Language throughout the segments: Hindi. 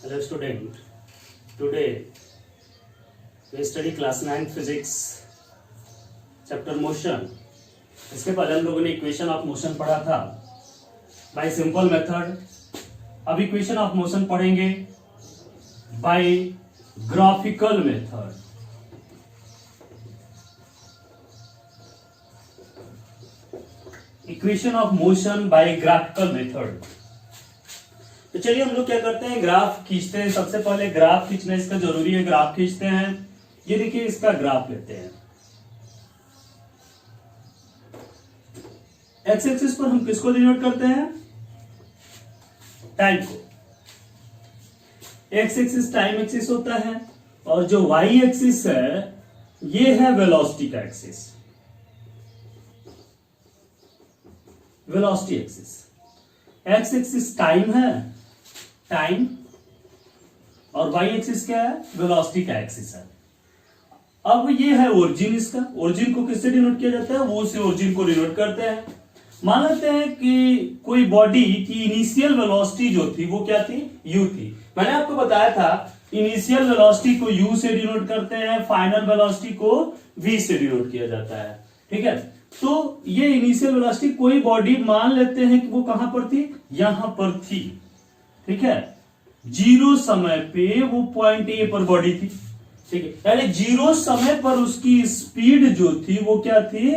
Hello student, today we study class 9 physics chapter motion। इसके पहले हम लोगों ने इक्वेशन ऑफ मोशन पढ़ा था बाय सिंपल मेथड। अब इक्वेशन ऑफ मोशन पढ़ेंगे by graphical method. Equation of motion by graphical method. तो चलिए हम लोग क्या करते हैं, ग्राफ खींचते हैं। सबसे पहले ग्राफ खींचना इसका जरूरी है। ग्राफ खींचते हैं। ये देखिए, इसका ग्राफ लेते हैं। एक्स एक्सिस पर हम किसको डिनोट करते हैं? टाइम को। एक्स एक्सिस टाइम एक्सिस होता है और जो वाई एक्सिस है ये है वेलोसिटी का axis, velocity axis. X axis time है, टाइम, और वाई एक्सिस क्या है? वेलोसिटी का एक्सिस है। अब ये है ओरिजिन। इसका ओरिजिन को किससे डिनोट किया जाता है? वो से ओरिजिन को डिनोट करते हैं। मान लेते हैं कि कोई बॉडी की इनिशियल वेलोसिटी जो थी वो क्या थी? यू थी। मैंने आपको बताया था इनिशियल वेलोसिटी को यू से डिनोट करते हैं, फाइनल वेलोसिटी को वी से डिनोट किया जाता है। ठीक है, तो ये इनिशियल वेलोसिटी कोई बॉडी मान लेते हैं कि वो कहां पर थी? यहां पर थी। ठीक है, जीरो समय पे वो पॉइंट ए पर बॉडी थी। ठीक है, यानी जीरो समय पर उसकी स्पीड जो थी वो क्या थी?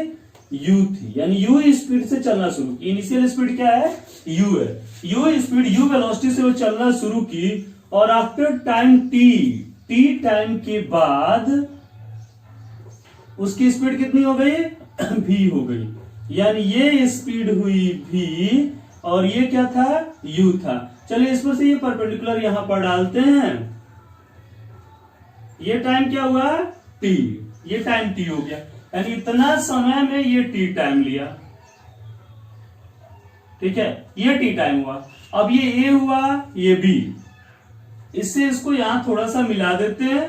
यू थी। यानी यू स्पीड से चलना शुरू की। इनिशियल स्पीड क्या है? यू है। यू स्पीड, यू वेलोसिटी से वो चलना शुरू की और आफ्टर टाइम टी टाइम के बाद उसकी स्पीड कितनी हो गई? भी हो गई। यानी ये स्पीड हुई भी और ये क्या था? यू था। चलिए इस पर से ये परपेंडिकुलर यहां पर डालते हैं। ये टाइम क्या हुआ? टी। ये टाइम टी हो गया, यानी इतना समय में ये टी टाइम लिया। ठीक है, ये टी टाइम हुआ। अब ये ए हुआ, ये बी। इससे इसको यहां थोड़ा सा मिला देते हैं।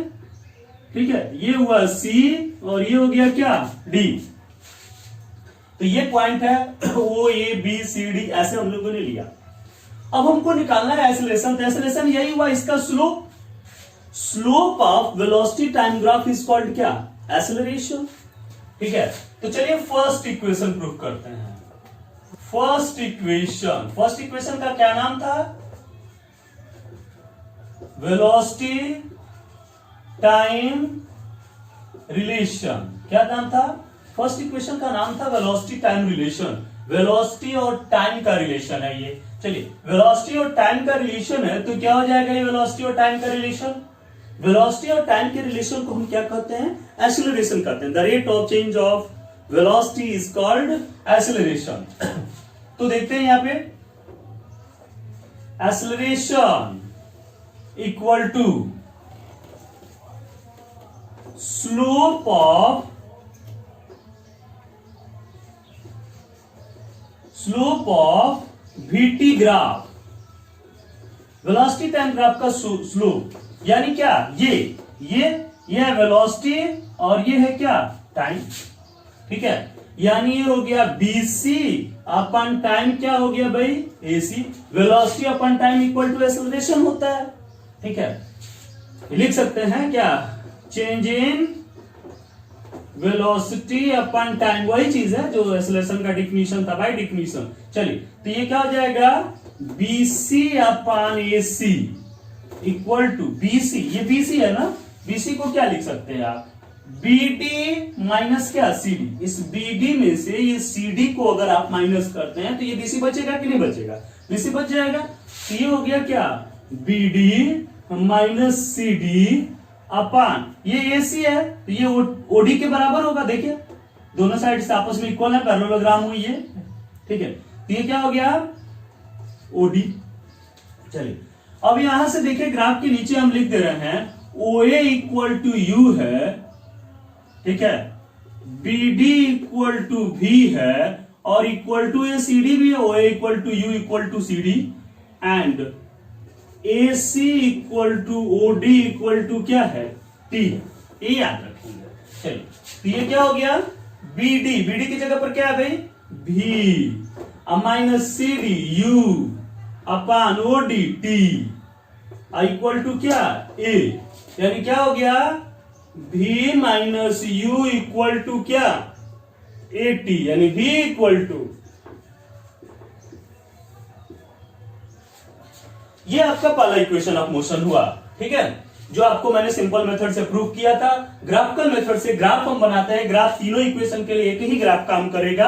ठीक है, ये हुआ सी और ये हो गया क्या? डी। तो ये पॉइंट है O A B C D, ऐसे हम लोगों ने लिया। अब हमको निकालना है एसिलेशन। तो एसिलेशन यही हुआ, इसका slope. Slope of velocity time graph is called क्या? एसिलरेशन। ठीक है, तो चलिए फर्स्ट इक्वेशन प्रूव करते हैं। फर्स्ट इक्वेशन का क्या नाम था? Velocity time relation. क्या नाम था? फर्स्ट इक्वेशन का नाम था वेलोसिटी टाइम रिलेशन। वेलोसिटी और टाइम का रिलेशन है ये। चलिए, वेलोसिटी और टाइम का रिलेशन है तो क्या हो जाएगा ये वेलोसिटी और टाइम का रिलेशन? वेलोसिटी और टाइम के रिलेशन को हम क्या कहते हैं? एक्सीलरेशन कहते हैं। The rate of change of velocity is called acceleration. तो देखते हैं यहां पे, acceleration equal to slope of VT graph. Velocity time graph का स्लोप यानी क्या? ये है वेलोसिटी और ये है क्या? टाइम। ठीक है, यानी ये हो गया बीसी अपन टाइम। क्या हो गया भाई? AC. Velocity upon time equal to acceleration होता है। ठीक है, लिख सकते हैं क्या? Change in velocity upon time, वही चीज है जो एक्सीलरेशन का डिफिनीशन था, बाय डिफिनीशन। चलिए, तो ये क्या हो जाएगा? BC upon AC equal to BC. ये बीसी है ना, बीसी को क्या लिख सकते हैं आप? बीडी माइनस क्या? सीडी। इस बीडी में से ये सीडी को अगर आप माइनस करते हैं तो ये बीसी बचेगा कि नहीं बचेगा? बीसी बच जाएगा। तो ये हो गया क्या? बीडी माइनस सीडी अपान ये एसी है तो ये ओडी के बराबर होगा। देखिए दोनों साइड से आपस में इक्वल है, पैरेललोग्राम हुई है। ठीक है, तो ये क्या हो गया? ओडी। चलिए, अब यहां से देखिए ग्राफ के नीचे हम लिख दे रहे हैं O A equal to U है। ठीक है, B D equal to V है और equal to A C D भी है। O A equal to U equal to C D and A C equal to O D equal to क्या है? टी। ये याद रखेंगे। चलिए, तो ये क्या हो गया? बी डी की जगह पर क्या है भाई? भी minus C D U upon O D T. Equal to क्या ए, यानी क्या हो गया v minus U equal to क्या ए टी, यानी v इक्वल टू, ये आपका पहला इक्वेशन ऑफ मोशन हुआ। ठीक है, जो आपको मैंने सिंपल मेथड से प्रूव किया था। ग्राफिकल मेथड से ग्राफ हम बनाते हैं, ग्राफ तीनों इक्वेशन के लिए एक ही ग्राफ काम करेगा।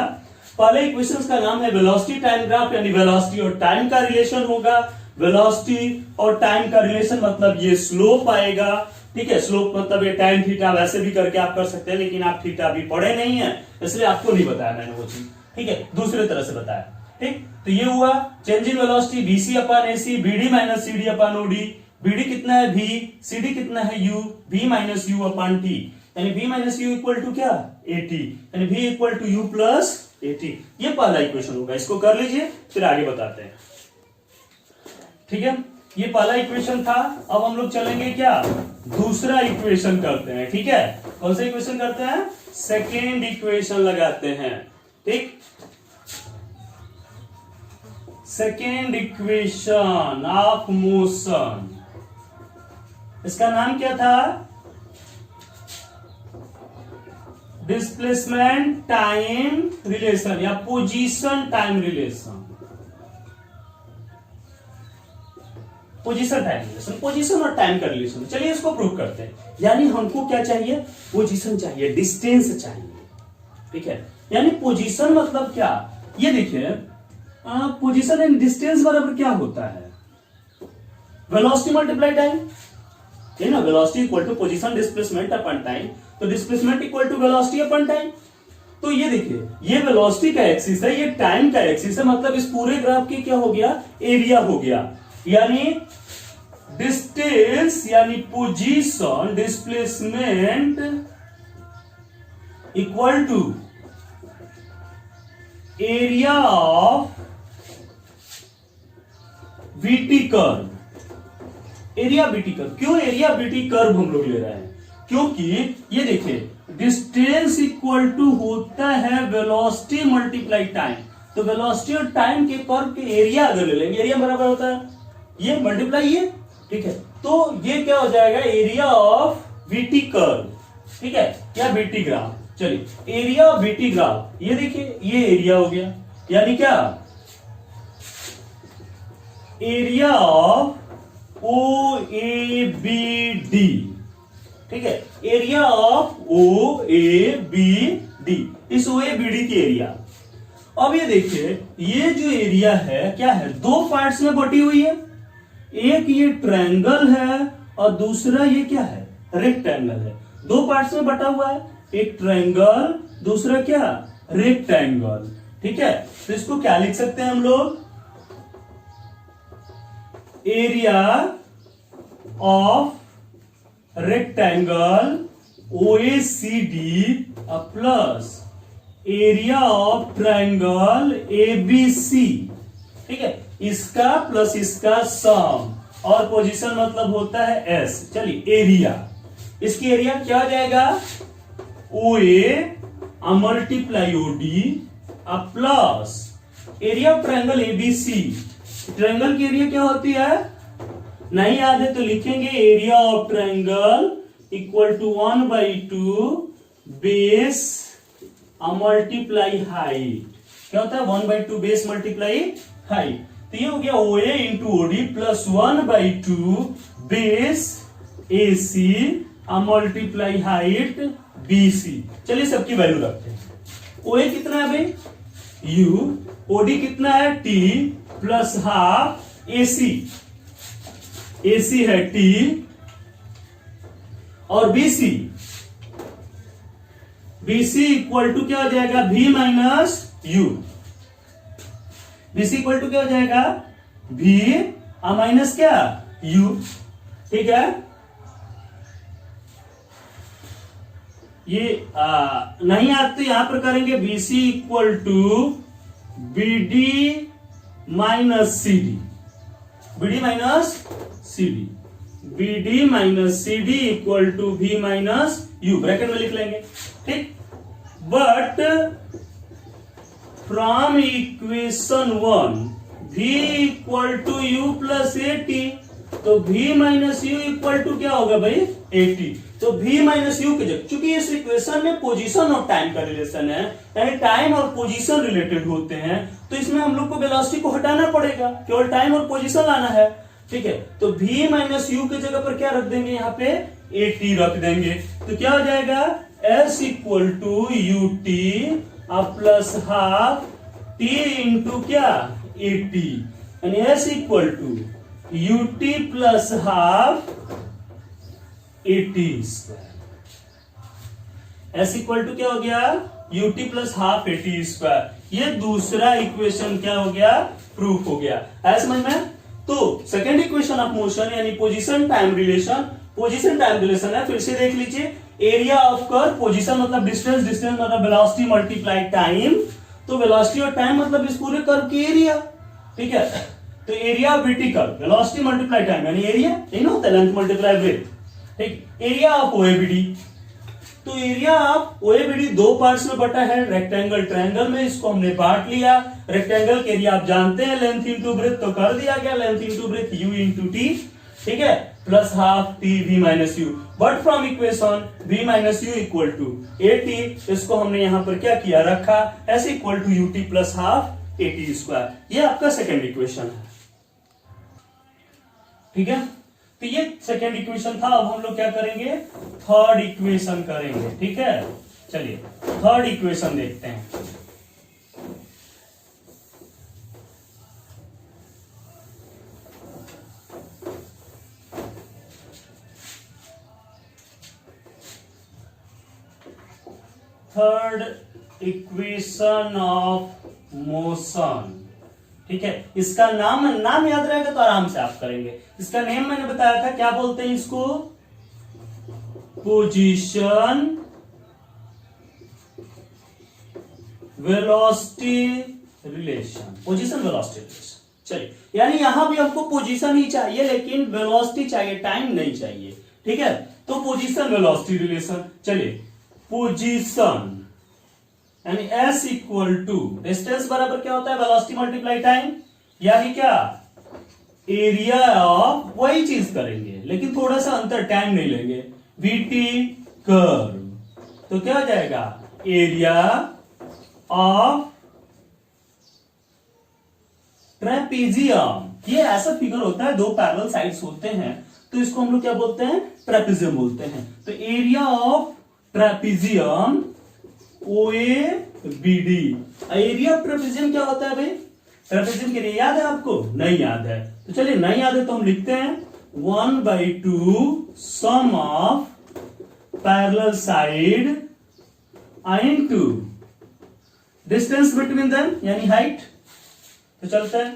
पहले इक्वेशन का नाम है वेलोसिटी टाइम ग्राफ, यानी वेलोसिटी और टाइम का रिलेशन होगा। वेलोसिटी और टाइम का रिलेशन मतलब ये स्लोप आएगा। ठीक है, स्लोप मतलब ये tan थीटा, वैसे भी करके आप कर सकते हैं, लेकिन आप थीटा अभी पढ़े नहीं है इसलिए आपको नहीं बताया मैंने वो चीज। ठीक है, दूसरे तरह से बताया। ठीक, तो ये हुआ change in velocity BC upon AC, BD minus CD upon OD. BD कितना है v, सीडी कितना है u, v minus you upon T, यानी v minus U equal to क्या at, यानी v equal to u plus at। ये पहला इक्वेशन होगा, इसको कर लीजिए फिर आगे बताते हैं। ठीक है, ये पहला इक्वेशन था। अब हम लोग चलेंगे क्या दूसरा इक्वेशन करते हैं। ठीक है, कौन सा इक्वेशन करते हैं, सेकेंड इक्वेशन लगाते हैं। ठीक, सेकेंड इक्वेशन ऑफ मोशन, इसका नाम क्या था, डिस्प्लेसमेंट टाइम रिलेशन या position time relation. Position time relation, position और टाइम का रिलेशन। चलिए इसको प्रूव करते हैं। यानी हमको क्या चाहिए, पोजीशन चाहिए, डिस्टेंस चाहिए। ठीक है, यानी पोजीशन मतलब क्या, ये देखिए पोजीशन एंड डिस्टेंस बराबर क्या होता है, वेलोसिटी मल्टीप्लाई टाइम, है ना। Velocity equal to position displacement upon time, तो displacement equal to velocity upon time. तो ये देखिए ये वेलोसिटी का एक्सिस है, ये टाइम का एक्सिस है, मतलब इस पूरे ग्राफ की क्या हो गया, एरिया हो गया। यानी डिस्टेंस यानी position displacement equal to area of VT curve. Area VT curve, क्यों एरिया बीटी कर्व हम लोग ले रहे हैं, क्योंकि ये देखिए डिस्टेंस इक्वल टू होता है वेलोसिटी मल्टीप्लाई टाइम। तो वेलोसिटी और टाइम के कर्व के एरिया अगर ले लेंगे, एरिया बराबर होता है ये मल्टीप्लाई ये। ठीक है, तो ये क्या हो जाएगा, एरिया ऑफ बीटी कर्व। ठीक है, या बीटी ग्राफ। चलिए एरिया ऑफ बीटी ग्राफ, ये देखिए ये एरिया हो गया, यानी क्या area of O A B D. ठीक है, area of O A B D, इस ओ ए बी डी की एरिया। अब ये देखिए ये जो एरिया है क्या है, दो पार्ट्स में बटी हुई है। एक ये ट्रायंगल है और दूसरा ये क्या है, रेक्टेंगल है। दो पार्ट्स में बटा हुआ है, एक ट्रायंगल दूसरा क्या रेक्टेंगल। ठीक है, तो इसको क्या लिख सकते हैं हम लोग, area of rectangle OACD plus area of triangle ABC। ठीक है, इसका प्लस इसका सम, और पोजीशन मतलब होता है S। चलिए एरिया, इसकी एरिया क्या हो जाएगा, OA multiply OD plus area of triangle ABC। Triangle की एरिया क्या होती है, नहीं याद है तो लिखेंगे area of triangle equal to 1/2 base multiply height. क्या होता है, 1/2 बेस मल्टीप्लाई हाइट। तो ये हो गया OA into OD plus 1/2 base AC multiply height BC। चलिए सबकी वैल्यू रखते हैं। OA कितना है भाई U, OD कितना है T plus half AC, AC है T और BC, BC इक्वल टू क्या हो जाएगा, V minus U। BC equal to क्या हो जाएगा, V माइनस क्या U। ठीक है, ये नहीं आते तो यहां पर करेंगे BC equal to BD minus CD, BD minus CD, BD minus CD equal to V minus U, bracket में लिख लेंगे। ठीक, but from equation 1 V equal to U plus AT, तो v minus U equal to क्या होगा भाई 80। तो v माइनस यू की जगह, चूंकि इस इक्वेशन में पोजीशन और टाइम का रिलेशन है, यानी टाइम और पोजीशन रिलेटेड होते हैं, तो इसमें हम लोग को वेलोसिटी को हटाना पड़ेगा, केवल टाइम और पोजीशन लाना है। ठीक है, तो v माइनस यू की जगह पर क्या रख देंगे, यहाँ पे 80 रख देंगे। तो क्या हो जाएगा s equal to U T plus half t into क्या 80, यानी s equal to U T plus half 80 square. s equal to क्या हो गया U T plus half 80 square. ये दूसरा इक्वेशन क्या हो गया, प्रूफ हो गया। है समझ में? तो सेकेंड इक्वेशन ऑफ मोशन यानी position time relation, position time relation है, फिर से देख लीजिए। एरिया ऑफ कर्व, पोजीशन मतलब डिस्टेंस, डिस्टेंस मतलब वेलोसिटी मल्टीप्लाई टाइम, तो वेलोसिटी और टाइम मतलब इस पूरे कर्व की एरिया। ठीक है, तो area vertical velocity multiply time यानी एरिया, यही ना होता है, लेंथ मल्टीप्लाई ब्रेथ। ठीक, एरिया ऑफ ओएबीडी, तो एरिया ऑफ ओएबीडी दो पार्ट्स में बटा है, रेक्टेंगल ट्रायंगल में, इसको हमने बांट लिया। रेक्टेंगल के एरिया आप जानते हैं लेंथ इंटू ब्रेथ, तो कर दिया गया length into breadth U into T. ठीक है, plus half T V minus U, but from equation V minus U equal to 80, इसको हमने यहां पर क्या किया, रखा S equal to U T plus half 80 square. ये आपका सेकेंड इक्वेशन है। ठीक है, तो ये सेकेंड इक्वेशन था। अब हम लोग क्या करेंगे, थर्ड इक्वेशन करेंगे। ठीक है, चलिए थर्ड इक्वेशन देखते हैं। Third equation of motion. ठीक है, इसका नाम याद रहेगा तो आराम से आप करेंगे। इसका नेम मैंने बताया था, क्या बोलते हैं इसको, position velocity relation, position velocity relation. चलिए, यानी यहां भी हमको पोजीशन ही चाहिए लेकिन वेलोसिटी चाहिए, टाइम नहीं चाहिए। ठीक है, तो पोजीशन वेलोसिटी रिलेशन। चलिए, पोजीशन यानी s इक्वल टू डिस्टेंस बराबर क्या होता है, वेलोसिटी मल्टीप्लाई टाइम, यानी क्या एरिया ऑफ, वही चीज करेंगे लेकिन थोड़ा सा अंतर, टाइम नहीं लेंगे, वीटी कर्व। तो क्या हो जाएगा एरिया ऑफ ट्रेपेजियम। ये ऐसा फिगर होता है, दो पैरेलल साइड्स होते हैं, तो इसको हम लोग क्या बोलते हैं, ट्रेपेजियम बोलते हैं। तो area of trapezium OABD. Area of trapezium क्या होता है भाई, ट्रेपेजियम के लिए याद है आपको, नहीं याद है तो चलिए नहीं याद है तो हम लिखते हैं 1/2 sum of parallel side into distance between them यानी हाइट। तो चलते हैं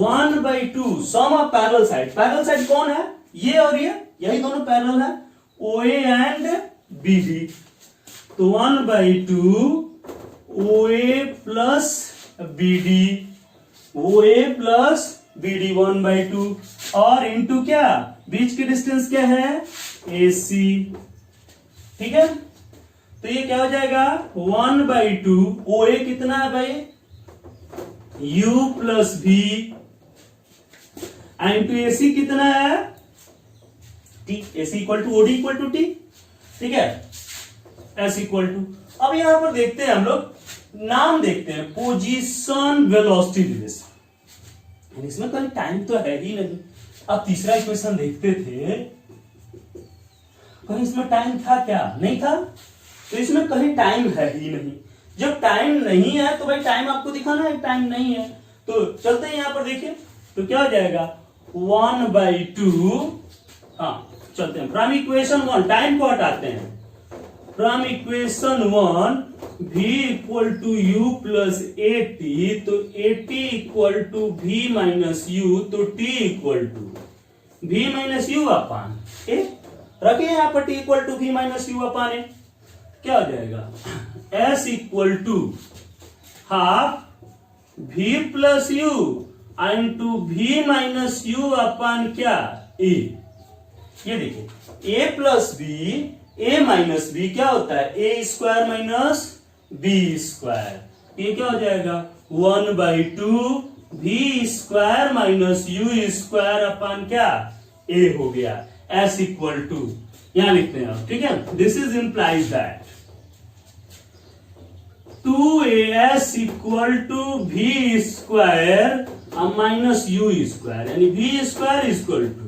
1/2 sum of parallel side. Parallel side कौन है, ये और ये, यही दोनों पैरेलल है, ओए एंड बीडी। तो 1/2 OA plus BD, OA plus BD 1/2 और इंटू क्या, बीच की डिस्टेंस क्या है AC। ठीक है, तो ये क्या हो जाएगा 1/2 OA कितना है भाई U plus V into AC कितना है T, AC equal to OD equal to T। ठीक है, S इक्वल टू, अब यहां पर देखते हैं हम लोग, नाम देखते हैं, पोजीशन वेलोसिटी रिलेशन, इसमें कोई टाइम तो है ही नहीं। अब तीसरा इक्वेशन देखते थे, कहीं इसमें टाइम था क्या, नहीं था, तो इसमें कहीं टाइम है ही नहीं। जब टाइम नहीं है तो भाई टाइम आपको दिखाना है, टाइम नहीं है तो चलते हैं यहां पर देखिए, तो क्या हो जाएगा 1/2, हाँ चलते हैं फ्रॉम इक्वेशन 1, टाइम को हटाते हैं, from equation 1 v equal to u plus 80, तो 80 equal to v minus u, तो t equal to v minus u upon a, रखिए यहां पर t equal to v minus u upon a, क्या हो जाएगा s equal to half v plus u into v minus u upon क्या ए। ये देखिए a plus b, a minus b क्या होता है a square minus B square, ये क्या हो जाएगा 1/2 v square minus U square upon क्या a हो गया, s इक्वल टू यहां लिखते हैं, ठीक है। This is implies that 2as equal to v square minus U square, यानी v स्क्वायर इक्वल टू,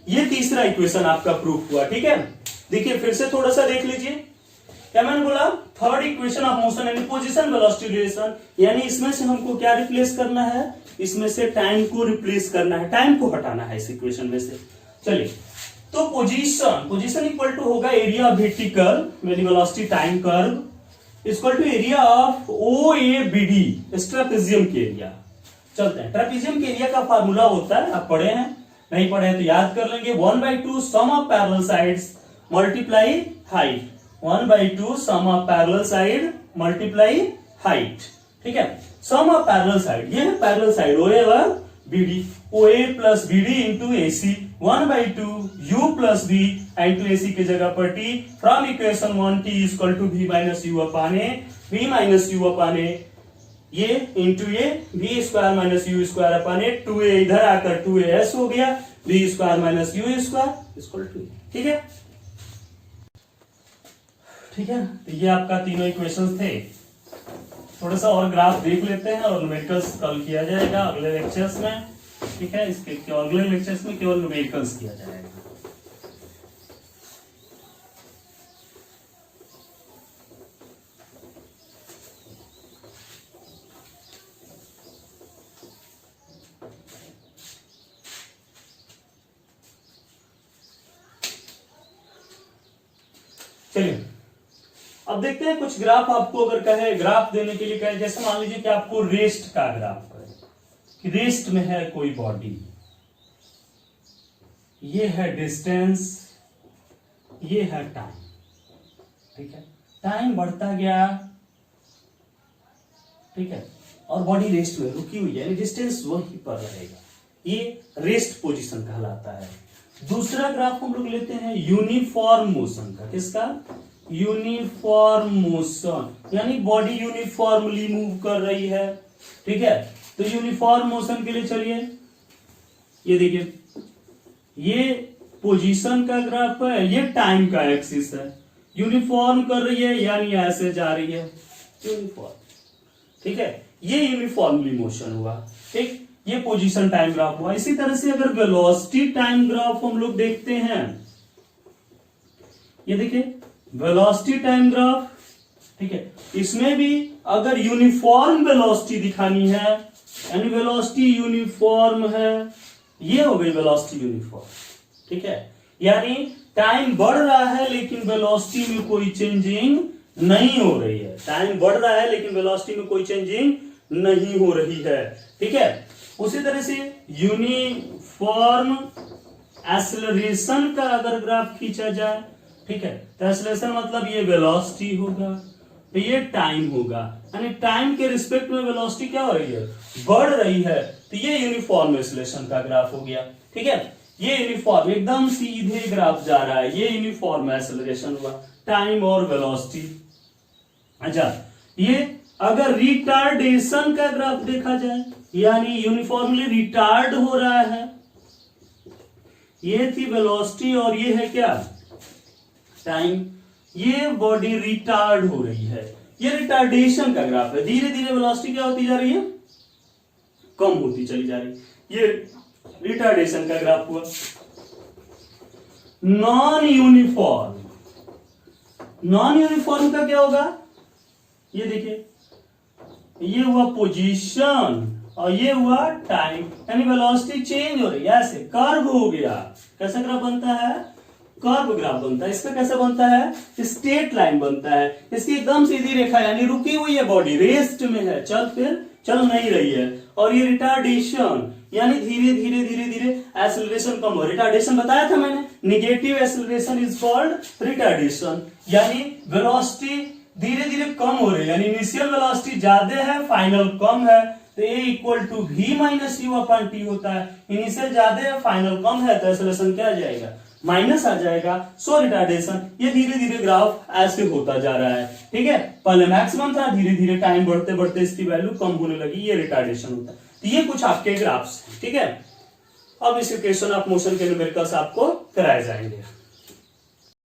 ये तीसरा इक्वेशन आपका प्रूफ हुआ, ठीक है। देखिए फिर से थोड़ा सा देख लीजिए, क्या मैंने बोला, थर्ड इक्वेशन ऑफ मोशन यानी पोजीशन वेलोसिटी रिलेशन, यानी इसमें से हमको क्या रिप्लेस करना है, इसमें से टाइम को रिप्लेस करना है, टाइम को हटाना है इस इक्वेशन में से। चलिए, तो पोजीशन इक्वल टू होगा एरिया ऑफ वर्टिकल यानी velocity time curve equal to area of O A B D, trapezium के एरिया। चलते हैं, ट्रेपेजियम के एरिया का फार्मूला होता है, आप पढ़े हैं, नहीं पढ़े हैं तो याद कर लेंगे, 1/2 sum of parallel sides multiply height, 1/2 sum of parallel side multiply height, ठीक है। सम ऑफ पैरेलल साइड, ये है पैरेलल साइड OA और BD, OA plus BD into AC, 1/2 U plus B into AC की जगह पर T, from equation 1 T equal to V minus U upon A, V minus U upon A, ये इंटू ये V square minus U square upon A, 2A इधर आकर 2AS हो गया, V square minus U square equal to, ठीक है, ठीक है। तो ये आपका तीनों इक्वेशंस थे। थोड़ा सा और ग्राफ देख लेते हैं और न्यूमेरिकल्स कल किया जाएगा अगले लेक्चर्स में, ठीक है। इसके अगले लेक्चर्स में केवल न्यूमेरिकल्स किया जाएगा। चलिए अब देखते हैं कुछ ग्राफ आपको अगर कहे, ग्राफ देने के लिए कहे, जैसे मान लीजिए कि आपको रेस्ट का ग्राफ कहे कि रेस्ट में है कोई बॉडी, ये है डिस्टेंस, ये है टाइम, ठीक है, टाइम बढ़ता गया, ठीक है, और बॉडी रेस्ट में रुकी हुई है, डिस्टेंस वहीं पर रहेगा, ये रेस्ट पोजीशन कहलाता है। दूसरा ग्राफ हम लोग लेते हैं यूनिफॉर्म मोशन का, किसका, यूनिफॉर्म मोशन, यानी बॉडी यूनिफॉर्मली मूव कर रही है, ठीक है। तो यूनिफॉर्म मोशन के लिए चलिए ये देखिए, ये पोजीशन का ग्राफ है, ये टाइम का एक्सिस है, यूनिफॉर्म कर रही है यानी ऐसे जा रही है यूनिफॉर्म, ठीक है, ये यूनिफॉर्मली मोशन हुआ, ठीक, ये पोजीशन टाइम ग्राफ हुआ। इसी तरह से अगर वेलोसिटी टाइम ग्राफ हम लोग देखते हैं, ये देखिए वेलोसिटी टाइम ग्राफ, ठीक है, इसमें भी अगर यूनिफॉर्म वेलोसिटी दिखानी है, यानी वेलोसिटी यूनिफॉर्म है, ये हो गई वेलोसिटी यूनिफॉर्म, ठीक है, यानी टाइम बढ़ रहा है लेकिन वेलोसिटी में कोई चेंजिंग नहीं हो रही है, टाइम बढ़ रहा है लेकिन वेलोसिटी में कोई चेंजिंग नहीं हो रही है, ठीक है। उसी तरह से यूनिफॉर्म एक्सेलरेशन का अगर ग्राफ खींचा जाए, ठीक है, तो एक्सेलरेशन मतलब ये वेलोसिटी होगा, तो ये टाइम होगा, यानी टाइम के रिस्पेक्ट में वेलोसिटी क्या हो रही है, बढ़ रही है, तो ये यूनिफॉर्म एक्सेलरेशन का ग्राफ हो गया, ठीक है। ये यूनिफॉर्म एकदम सीधे ग्राफ जा रहा है, ये यूनिफॉर्म एक्सेलरेशन हुआ, टाइम और वेलोसिटी। अच्छा, ये अगर रिटार्डेशन का ग्राफ देखा जाए, यानी यूनिफॉर्मली रिटार्ड हो रहा है, ये थी वेलोसिटी और ये है क्या, टाइम, ये बॉडी रिटार्ड हो रही है, ये रिटार्डेशन का ग्राफ है, धीरे धीरे वेलोसिटी क्या होती जा रही है, कम होती चली जा रही, ये रिटार्डेशन का ग्राफ हुआ। नॉन यूनिफॉर्म, नॉन यूनिफॉर्म का क्या होगा, ये देखिए, ये हुआ पोजीशन और ये हुआ टाइम, यानी वेलोसिटी चेंज हो रही है, ऐसे कर्व हो गया, कैसा ग्राफ बनता है, कर्व ग्राफ बनता है। इसका कैसा बनता है, स्ट्रेट लाइन बनता है, इसकी एकदम सीधी रेखा, यानी रुकी हुई है बॉडी, रेस्ट में है, चल नहीं रही है, और ये रिटार्डेशन यानी धीरे धीरे धीरे धीरे एक्सेलरेशन कम हो, रिटार्डेशन बताया था मैंने, negative acceleration is called retardation, यानी वेलोसिटी धीरे धीरे कम हो रही है, यानी इनिशियल वेलोसिटी ज्यादा है, फाइनल कम है, तो A equal to V minus you upon t होता है, इनिशियल ज्यादा है, फाइनल कम है, तो एक्सेलरेशन क्या आ जाएगा, माइनस आ जाएगा, सो रिटार्डेशन। ये धीरे धीरे ग्राफ ऐसे होता जा रहा है, ठीक है। पहले मैक्सिमम था, धीरे धीरे टाइम बढ़ते बढ़ते इसकी वैल्यू कम होने लगी, ये रिटार्डेशन होता है। तो ये कुछ आपके ग्राफ्स, ठीक है। अब इस क्वेश्चन ऑफ मोशन के न्यूमेरिकल्स आपको कराए जाएंगे।